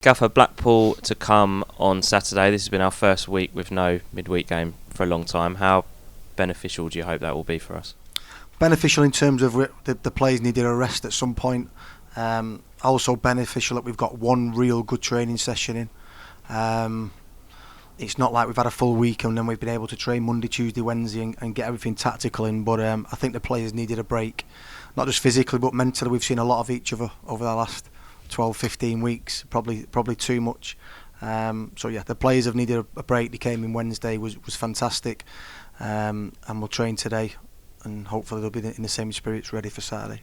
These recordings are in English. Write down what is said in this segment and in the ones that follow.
Gaffer, Blackpool to come on Saturday. This has been our first week with no midweek game for a long time. How beneficial do you hope that will be for us? Beneficial in terms of the players needed a rest at some point. Also beneficial that we've got one real good training session in. It's not like we've had a full week and then we've been able to train Monday, Tuesday, Wednesday and get everything tactical in. But I think the players needed a break, not just physically but mentally. We've seen a lot of each other over the last 12, 15 weeks, probably too much. So yeah, the players have needed a break. They came in Wednesday, was fantastic, and we'll train today, and hopefully they'll be in the same spirits ready for Saturday.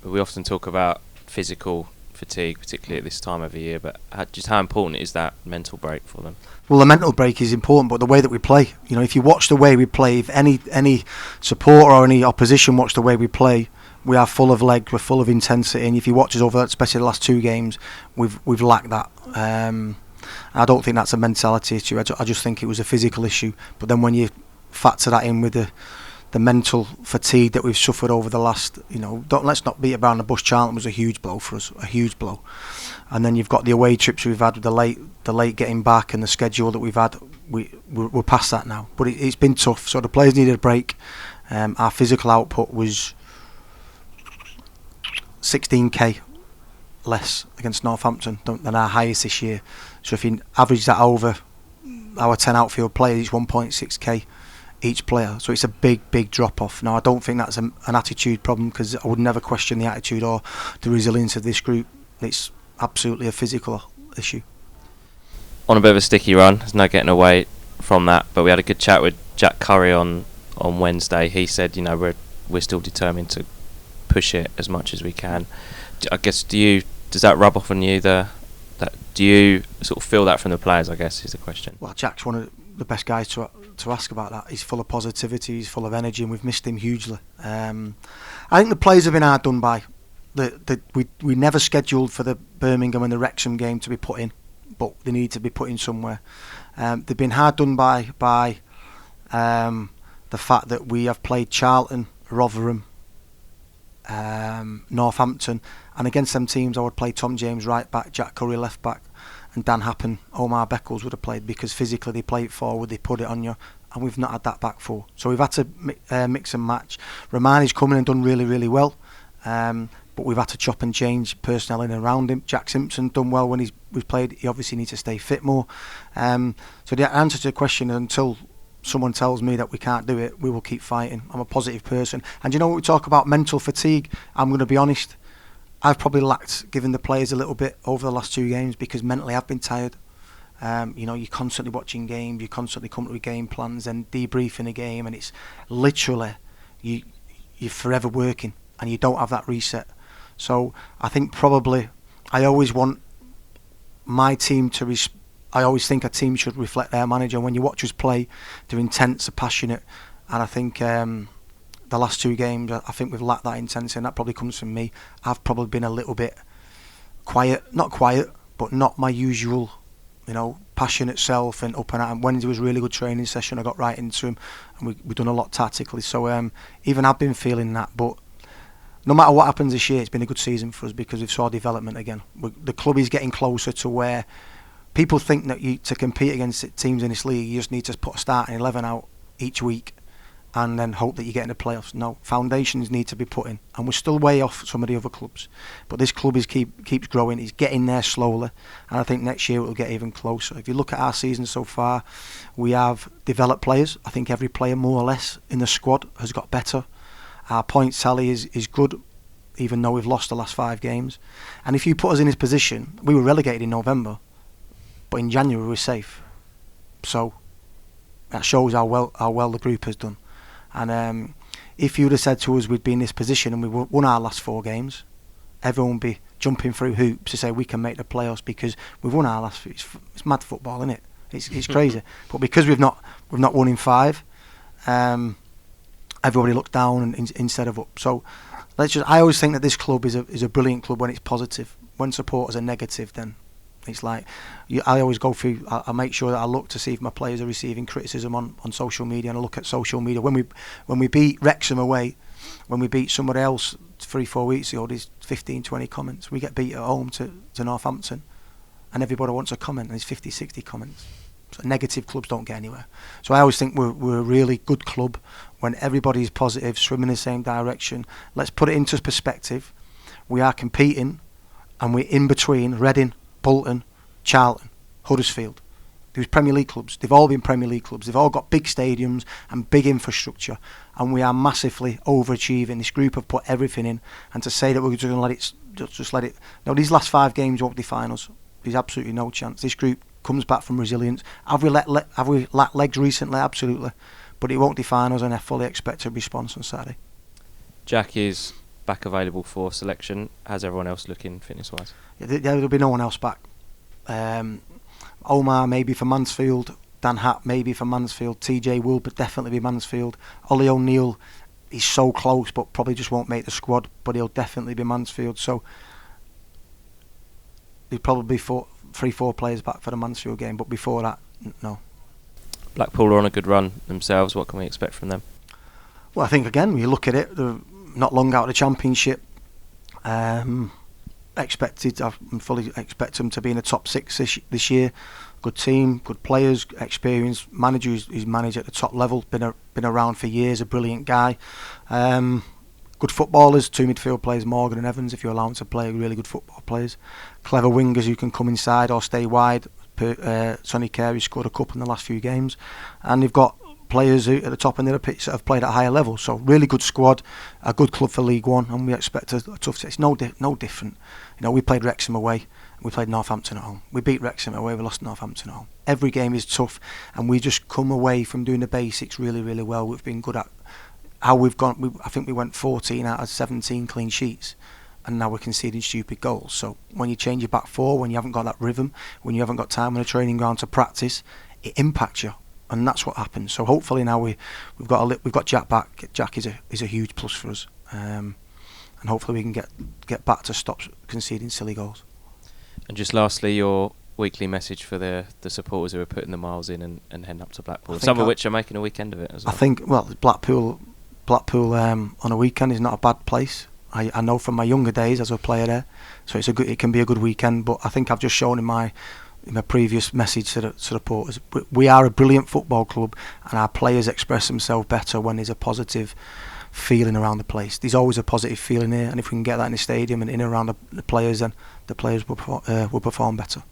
We often talk about physical fatigue, particularly at this time of the year, but just how important is that mental break for them? Well, the mental break is important, but the way that we play, if you watch the way we play, if any supporter or any opposition watch the way we play, we are full of legs, we're full of intensity, and if you watch us over, especially the last two games, we've lacked that. I don't think that's a mentality issue. I just think it was a physical issue. But then when you factor that in with the mental fatigue that we've suffered over the last, let's not beat around the bush. Charlton was a huge blow for us, a huge blow. And then you've got the away trips we've had with the late getting back and the schedule that we've had. We're past that now. But it's been tough. So the players needed a break. Our physical output was 16k less against Northampton than our highest this year. So if you average that over our 10 outfield players, it's 1.6k each player. So it's a big drop off. Now I don't think that's an attitude problem, because I would never question the attitude or the resilience of this group. It's absolutely a physical issue. On a bit of a sticky run, there's no getting away from that, but we had a good chat with Jack Curry on Wednesday. He said, we're still determined to push it as much as we can. I guess, does that rub off on you? Do you sort of feel that from the players, I guess, is the question? Well, Jack's one of the best guys to ask about that. He's full of positivity, he's full of energy, and we've missed him hugely. I think the players have been hard done by. We never scheduled for the Birmingham and the Wrexham game to be put in, but they need to be put in somewhere. They've been hard done by the fact that we have played Charlton, Rotherham, Northampton, and against them teams I would play Tom James right back, Jack Curry left back, and Dan Happen, Omar Beckles would have played, because physically they play it forward, they put it on you, and we've not had that back four. So we've had to mix and match. Romani's come in and done really, really well, but we've had to chop and change personnel in and around him. Jack Simpson done well when we've played. He obviously needs to stay fit more. So the answer to the question, until someone tells me that we can't do it, we will keep fighting. I'm a positive person, and when we talk about mental fatigue, I'm going to be honest, I've probably lacked giving the players a little bit over the last two games, because mentally I've been tired. You're constantly watching games, you constantly come up with game plans and debriefing a game, and it's literally you're forever working and you don't have that reset. So I think probably I always want my team to I always think a team should reflect their manager. When you watch us play, they're intense, they're passionate, and I think the last two games, I think we've lacked that intensity, and that probably comes from me. I've probably been a little bit not quiet, but not my usual, passionate self and up and out. And Wednesday was a really good training session. I got right into him, and we've done a lot tactically. So even I've been feeling that, but no matter what happens this year, it's been a good season for us, because we've saw development again. The club is getting closer to where people think that to compete against teams in this league, you just need to put a starting 11 out each week and then hope that you get in the playoffs. No, foundations need to be put in, and we're still way off some of the other clubs. But this club keeps growing. It's getting there slowly, and I think next year it will get even closer. If you look at our season so far, we have developed players. I think every player more or less in the squad has got better. Our points tally is good, even though we've lost the last 5 games. And if you put us in this position, we were relegated in November, but in January we were safe. So that shows how well the group has done. And if you'd have said to us we'd be in this position and we won our last 4 games, everyone would be jumping through hoops to say we can make the playoffs, because we've won our last. It's mad football, isn't it? It's crazy. But because we've not won in 5, everybody looks down instead of up. So I always think that this club is a brilliant club when it's positive. When supporters are negative, then it's like I always go through. I make sure that I look to see if my players are receiving criticism on social media, and I look at social media. When we beat Wrexham away, when we beat somebody else 3-4 weeks ago, there's 15-20 comments. We get beat at home to Northampton. and everybody wants a comment, and there's 50, 60 comments. So negative clubs don't get anywhere. So I always think we're a really good club when everybody's positive, swimming in the same direction. Let's put it into perspective. We are competing, and we're in between Reading, Bolton, Charlton, Huddersfield. These Premier League clubs, they've all been Premier League clubs. They've all got big stadiums and big infrastructure, and we are massively overachieving. This group have put everything in, and to say that we're just going to let it. No, these last 5 games won't define us. There's absolutely no chance. This group comes back from resilience. Have we lacked legs recently? Absolutely, but it won't define us, and I fully expect a response on Saturday. Jack is back available for selection. How's everyone else looking fitness-wise? Yeah, there'll be no one else back. Omar maybe for Mansfield, Dan Hatt maybe for Mansfield, TJ will but definitely be Mansfield. Ollie O'Neill, he's so close but probably just won't make the squad, but he'll definitely be Mansfield. So there'll probably be 3-4 players back for the Mansfield game, but before that, no. Blackpool are on a good run themselves. What can we expect from them? Well, I think again, when you look at it, they're not long out of the Championship. I fully expect them to be in the top 6 this year. Good team, good players, experienced manager who's managed at the top level, been around for years, a brilliant guy. Good footballers, 2 midfield players, Morgan and Evans, if you allow them to play, really good football players. Clever wingers who can come inside or stay wide. Sonny Carey scored a couple in the last few games, and they've got players who, at the top end of the pitch, that have played at a higher level. So really good squad, a good club for League One, and we expect a tough. It's no different. You know, we played Wrexham away, we played Northampton at home. We beat Wrexham away, we lost Northampton at home. Every game is tough, and we just come away from doing the basics really, really well. We've been good at how we've gone. I think we went 14 out of 17 clean sheets, and now we're conceding stupid goals. So when you change your back 4, when you haven't got that rhythm, when you haven't got time on a training ground to practice, it impacts you. And that's what happens. So hopefully now we've got Jack back. Jack is a huge plus for us, and hopefully we can get back to stop conceding silly goals. And just lastly, your weekly message for the supporters who are putting the miles in and heading up to Blackpool, some of which are making a weekend of it as well. I think Blackpool on a weekend is not a bad place. I know from my younger days as a player there, so it can be a good weekend. But I think I've just shown in my previous message to the supporters, we are a brilliant football club, and our players express themselves better when there's a positive feeling around the place. There's always a positive feeling here, and if we can get that in the stadium and in and around the players, then the players will perform better.